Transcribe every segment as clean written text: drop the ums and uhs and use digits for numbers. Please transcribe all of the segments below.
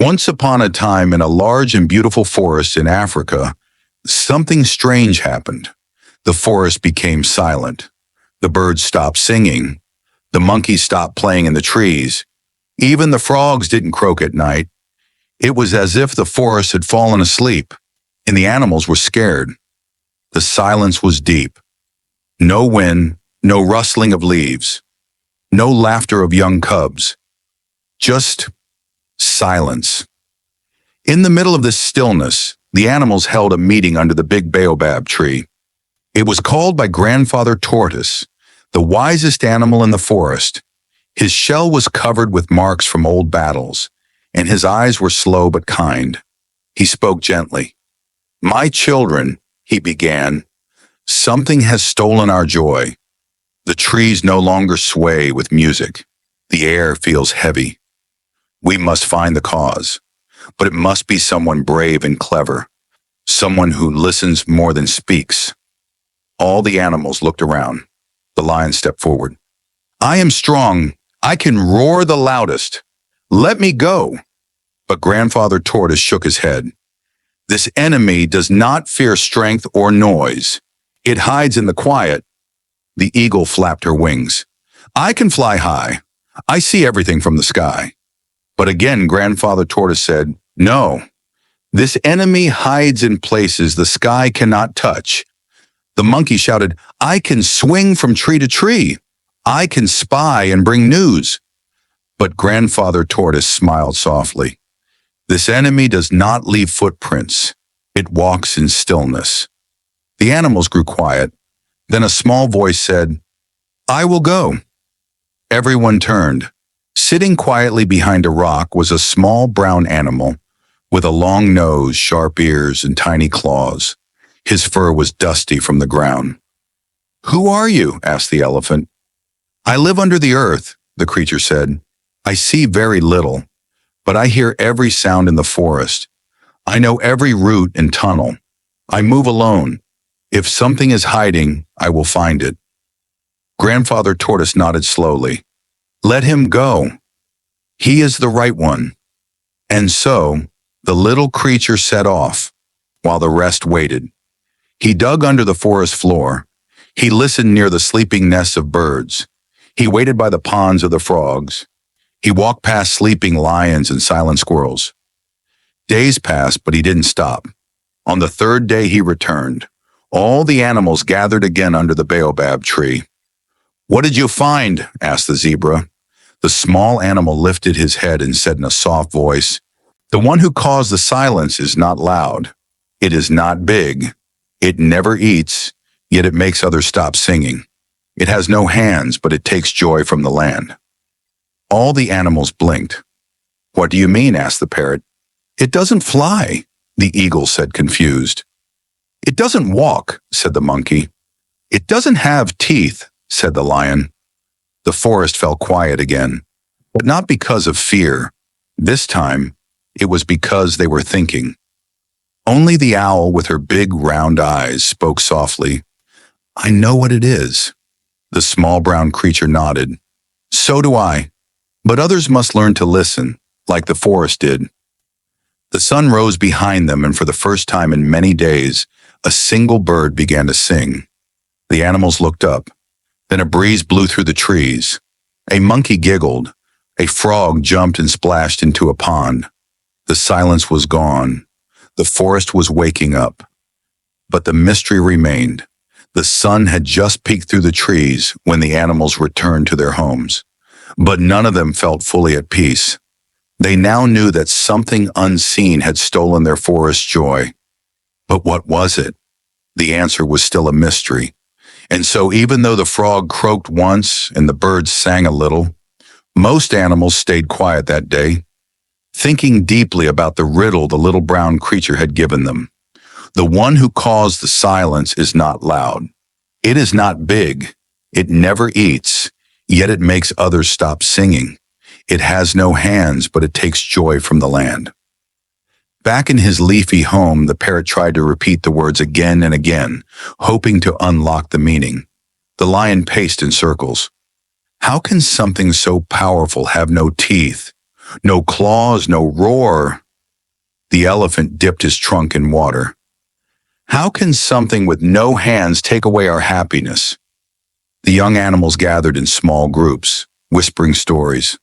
Once upon a time in a large and beautiful forest in Africa, something strange happened. The forest became silent. The birds stopped singing. The monkeys stopped playing in the trees. Even the frogs didn't croak at night. It was as if the forest had fallen asleep, and the animals were scared. The silence was deep. No wind, no rustling of leaves, no laughter of young cubs. Just silence. In the middle of this stillness, the animals held a meeting under the big baobab tree. It was called by Grandfather Tortoise, the wisest animal in the forest. His shell was covered with marks from old battles, and his eyes were slow but kind. He spoke gently. "My children," he began, "something has stolen our joy. The trees no longer sway with music. The air feels heavy. We must find the cause, but it must be someone brave and clever, someone who listens more than speaks." All the animals looked around. The lion stepped forward. "I am strong. I can roar the loudest. Let me go." But Grandfather Tortoise shook his head. "This enemy does not fear strength or noise. It hides in the quiet." The eagle flapped her wings. "I can fly high. I see everything from the sky." But again, Grandfather Tortoise said, "No, this enemy hides in places the sky cannot touch." The monkey shouted, "I can swing from tree to tree. I can spy and bring news." But Grandfather Tortoise smiled softly. "This enemy does not leave footprints. It walks in stillness." The animals grew quiet. Then a small voice said, "I will go." Everyone turned. Sitting quietly behind a rock was a small brown animal with a long nose, sharp ears, and tiny claws. His fur was dusty from the ground. "Who are you?" asked the elephant. "I live under the earth," the creature said. "I see very little, but I hear every sound in the forest. I know every root and tunnel. I move alone. If something is hiding, I will find it." Grandfather Tortoise nodded slowly. "Let him go. He is the right one." And so, the little creature set off, while the rest waited. He dug under the forest floor. He listened near the sleeping nests of birds. He waited by the ponds of the frogs. He walked past sleeping lions and silent squirrels. Days passed, but he didn't stop. On the third day he returned. All the animals gathered again under the baobab tree. "What did you find?" asked the zebra. The small animal lifted his head and said in a soft voice, "The one who caused the silence is not loud. It is not big. It never eats, yet it makes others stop singing. It has no hands, but it takes joy from the land." All the animals blinked. "What do you mean?" asked the parrot. "It doesn't fly," the eagle said, confused. "It doesn't walk," said the monkey. "It doesn't have teeth," said the lion. The forest fell quiet again, but not because of fear. This time, it was because they were thinking. Only the owl with her big round eyes spoke softly. "I know what it is." The small brown creature nodded. "So do I. But others must learn to listen, like the forest did." The sun rose behind them, and for the first time in many days, a single bird began to sing. The animals looked up. Then a breeze blew through the trees. A monkey giggled. A frog jumped and splashed into a pond. The silence was gone. The forest was waking up. But the mystery remained. The sun had just peeked through the trees when the animals returned to their homes. But none of them felt fully at peace. They now knew that something unseen had stolen their forest joy. But what was it? The answer was still a mystery. And so even though the frog croaked once and the birds sang a little, most animals stayed quiet that day, thinking deeply about the riddle the little brown creature had given them. The one who caused the silence is not loud. It is not big. It never eats, yet it makes others stop singing. It has no hands, but it takes joy from the land. Back in his leafy home, the parrot tried to repeat the words again and again, hoping to unlock the meaning. The lion paced in circles. How can something so powerful have no teeth, No claws, no roar. The elephant dipped his trunk in water. How can something with no hands take away our happiness? The young animals gathered in small groups, whispering stories.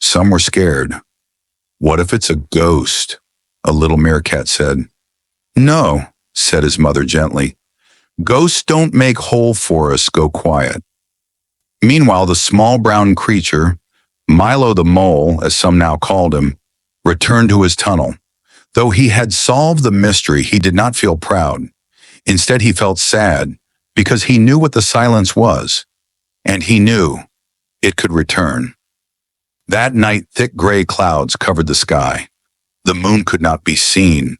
Some were scared. What if it's a ghost? A little meerkat said. No, said his mother gently. Ghosts don't make whole forests go quiet. Meanwhile, the small brown creature, Milo the mole, as some now called him, returned to his tunnel. Though he had solved the mystery, he did not feel proud. Instead, he felt sad because he knew what the silence was, and he knew it could return. That night, thick gray clouds covered the sky. The moon could not be seen.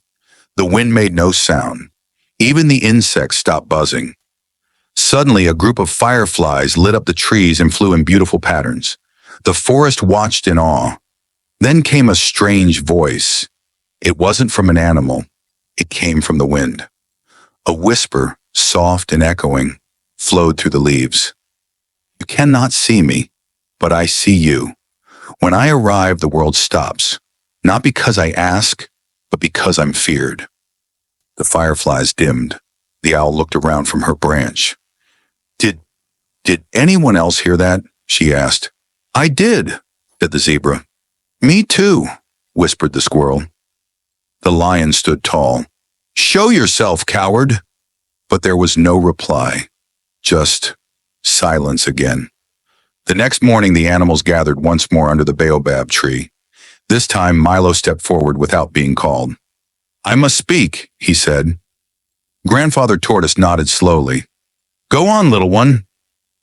The wind made no sound. Even the insects stopped buzzing. Suddenly, a group of fireflies lit up the trees and flew in beautiful patterns. The forest watched in awe. Then came a strange voice. It wasn't from an animal. It came from the wind. A whisper, soft and echoing, flowed through the leaves. You cannot see me, but I see you. When I arrive, the world stops, not because I ask, but because I'm feared. The fireflies dimmed. The owl looked around from her branch. Did anyone else hear that? She asked. I did, said the zebra. Me too, whispered the squirrel. The lion stood tall. Show yourself, coward! But there was no reply, just silence again. The next morning, the animals gathered once more under the baobab tree. This time, Milo stepped forward without being called. I must speak, he said. Grandfather Tortoise nodded slowly. Go on, little one.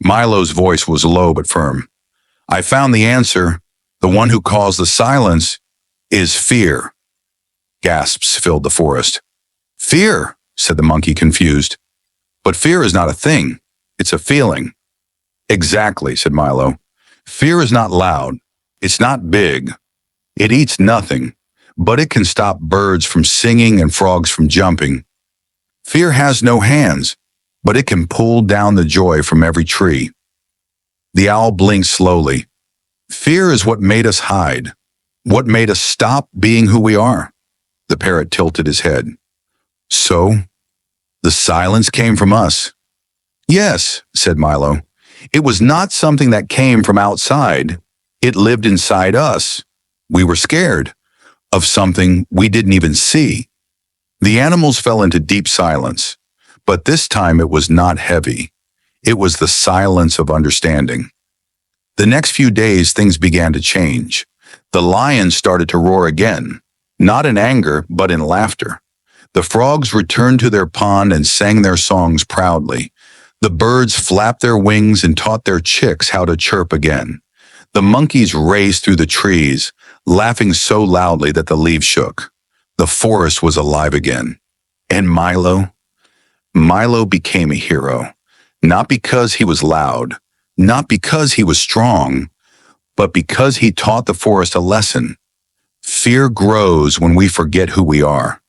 Milo's voice was low but firm. I found the answer. The one who caused the silence is fear. Gasps filled the forest. Fear, said the monkey, confused. But fear is not a thing. It's a feeling. Exactly, said Milo. Fear is not loud. It's not big. It eats nothing, but it can stop birds from singing and frogs from jumping. Fear has no hands, but it can pull down the joy from every tree. The owl blinked slowly. Fear is what made us hide, what made us stop being who we are. The parrot tilted his head. So, the silence came from us. Yes, said Milo. It was not something that came from outside. It lived inside us. We were scared of something we didn't even see. The animals fell into deep silence, but this time it was not heavy. It was the silence of understanding. The next few days, things began to change. The lion started to roar again, not in anger, but in laughter. The frogs returned to their pond and sang their songs proudly. The birds flapped their wings and taught their chicks how to chirp again. The monkeys raced through the trees, laughing so loudly that the leaves shook. The forest was alive again. And Milo became a hero, not because he was loud, not because he was strong, but because he taught the forest a lesson. Fear grows when we forget who we are.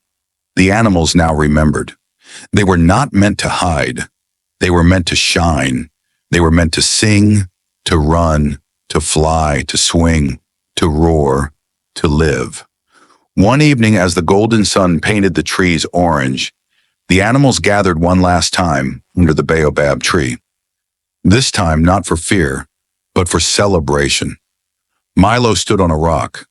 The animals now remembered. They were not meant to hide. They were meant to shine. They were meant to sing, to run, to fly, to swing, to roar, to live. One evening, as the golden sun painted the trees orange, the animals gathered one last time under the baobab tree. This time not for fear, but for celebration. Milo stood on a rock.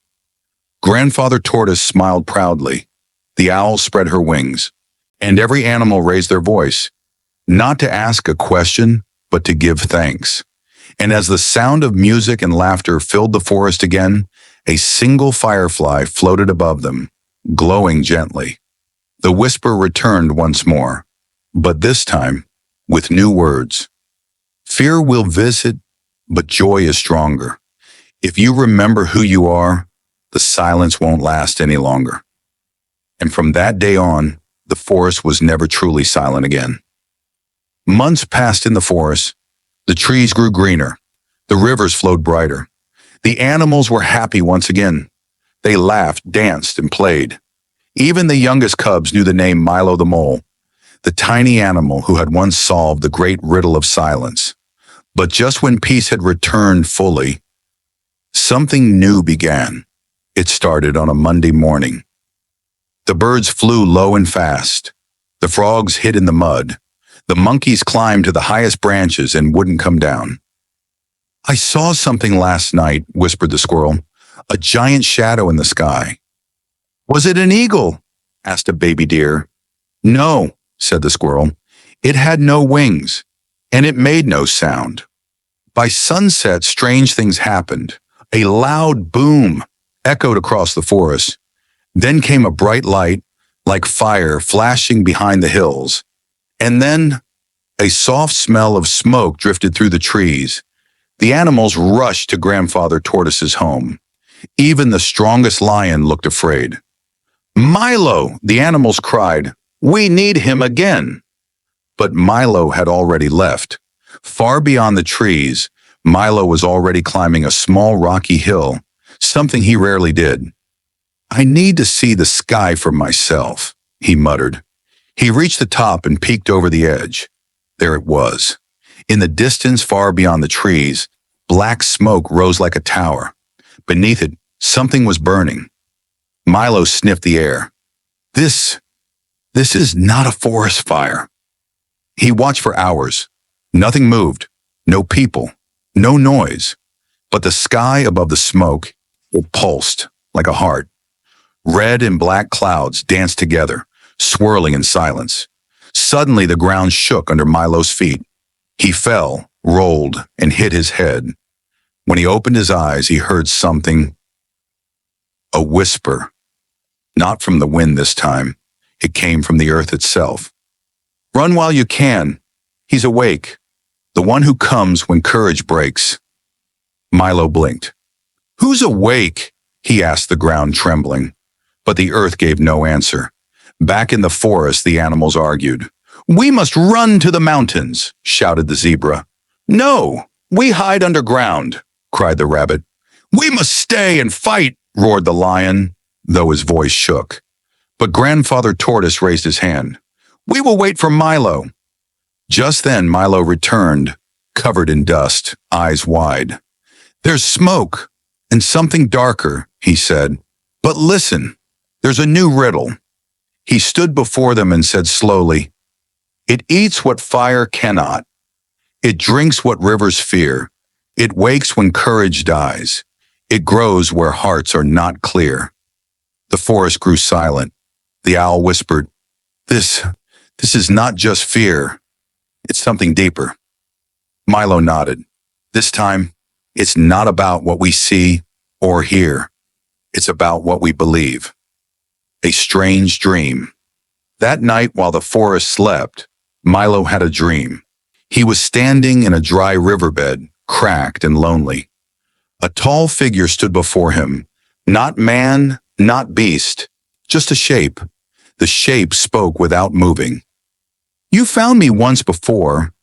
Grandfather Tortoise smiled proudly. The owl spread her wings, and every animal raised their voice, not to ask a question, but to give thanks. And as the sound of music and laughter filled the forest again, a single firefly floated above them, glowing gently. The whisper returned once more, but this time with new words. Fear will visit, but joy is stronger. If you remember who you are, the silence won't last any longer. And from that day on, the forest was never truly silent again. Months passed in the forest. The trees grew greener. The rivers flowed brighter. The animals were happy once again. They laughed, danced, and played. Even the youngest cubs knew the name Milo the mole, the tiny animal who had once solved the great riddle of silence. But just when peace had returned fully, Something new began. It started on a Monday morning. The birds flew low and fast. The frogs hid in the mud. The monkeys climbed to the highest branches and wouldn't come down. "I saw something last night," whispered the squirrel. "A giant shadow in the sky." "Was it an eagle?" asked a baby deer. "No," said the squirrel. "It had no wings, and it made no sound." By sunset, strange things happened. A loud boom echoed across the forest. Then came a bright light, like fire flashing behind the hills. And then a soft smell of smoke drifted through the trees. The animals rushed to Grandfather Tortoise's home. Even the strongest lion looked afraid. "Milo!" the animals cried. "We need him again." But Milo had already left. Far beyond the trees, Milo was already climbing a small rocky hill, something he rarely did. "I need to see the sky for myself," he muttered. He reached the top and peeked over the edge. There it was. In the distance, far beyond the trees, black smoke rose like a tower. Beneath it, something was burning. Milo sniffed the air. This is not a forest fire." He watched for hours. Nothing moved. No people. No noise. But the sky above the smoke, it pulsed like a heart. Red and black clouds danced together, swirling in silence. Suddenly the ground shook under Milo's feet. He fell, rolled, and hit his head. When he opened his eyes, he heard something. A whisper. Not from the wind this time. It came from the earth itself. "Run while you can. He's awake. The one who comes when courage breaks." Milo blinked. "Who's awake?" he asked the ground, trembling. But the earth gave no answer. Back in the forest, the animals argued. "We must run to the mountains," shouted the zebra. "No, we hide underground," cried the rabbit. "We must stay and fight," roared the lion, though his voice shook. But Grandfather Tortoise raised his hand. "We will wait for Milo." Just then Milo returned, covered in dust, eyes wide. "There's smoke and something darker," he said. "But listen, there's a new riddle." He stood before them and said slowly, "It eats what fire cannot. It drinks what rivers fear. It wakes when courage dies. It grows where hearts are not clear." The forest grew silent. The owl whispered, This is not just fear. It's something deeper." Milo nodded. "This time, it's not about what we see or hear. It's about what we believe." A strange dream. That night, while the forest slept, Milo had a dream. He was standing in a dry riverbed, cracked and lonely. A tall figure stood before him. Not man, not beast, just a shape. The shape spoke without moving. "You found me once before,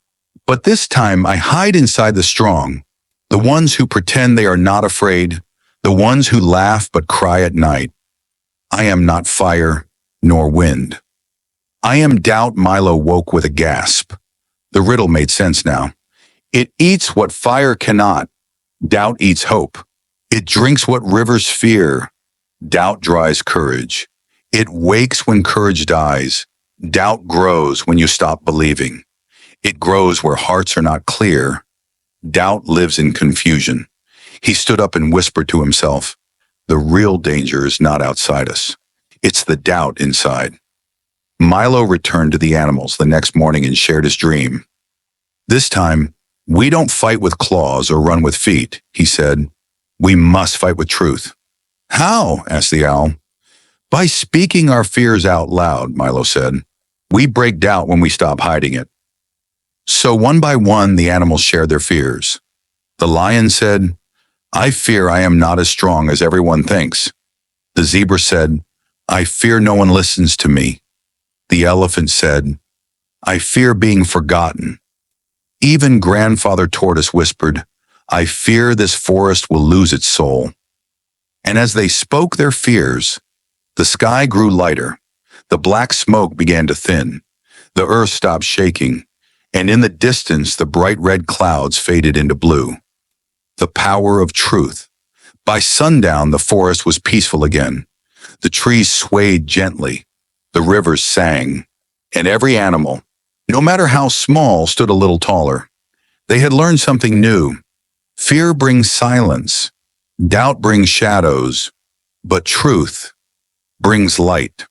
but this time I hide inside the strong, the ones who pretend they are not afraid, the ones who laugh but cry at night. I am not fire nor wind. I am doubt." Milo woke with a gasp. The riddle made sense now. It eats what fire cannot. Doubt eats hope. It drinks what rivers fear. Doubt dries courage. It wakes when courage dies. Doubt grows when you stop believing. It grows where hearts are not clear. Doubt lives in confusion. He stood up and whispered to himself, "The real danger is not outside us. It's the doubt inside." Milo returned to the animals the next morning and shared his dream. "This time, we don't fight with claws or run with feet," he said. "We must fight with truth." "How?" asked the owl. "By speaking our fears out loud," Milo said. "We break doubt when we stop hiding it." So one by one, the animals shared their fears. The lion said, "I fear I am not as strong as everyone thinks." The zebra said, "I fear no one listens to me." The elephant said, "I fear being forgotten." Even Grandfather Tortoise whispered, "I fear this forest will lose its soul." And as they spoke their fears, the sky grew lighter. The black smoke began to thin. The earth stopped shaking, and in the distance the bright red clouds faded into blue. The power of truth. By sundown, the forest was peaceful again. The trees swayed gently, the rivers sang, and every animal, no matter how small, stood a little taller. They had learned something new. Fear brings silence, doubt brings shadows, but truth brings light.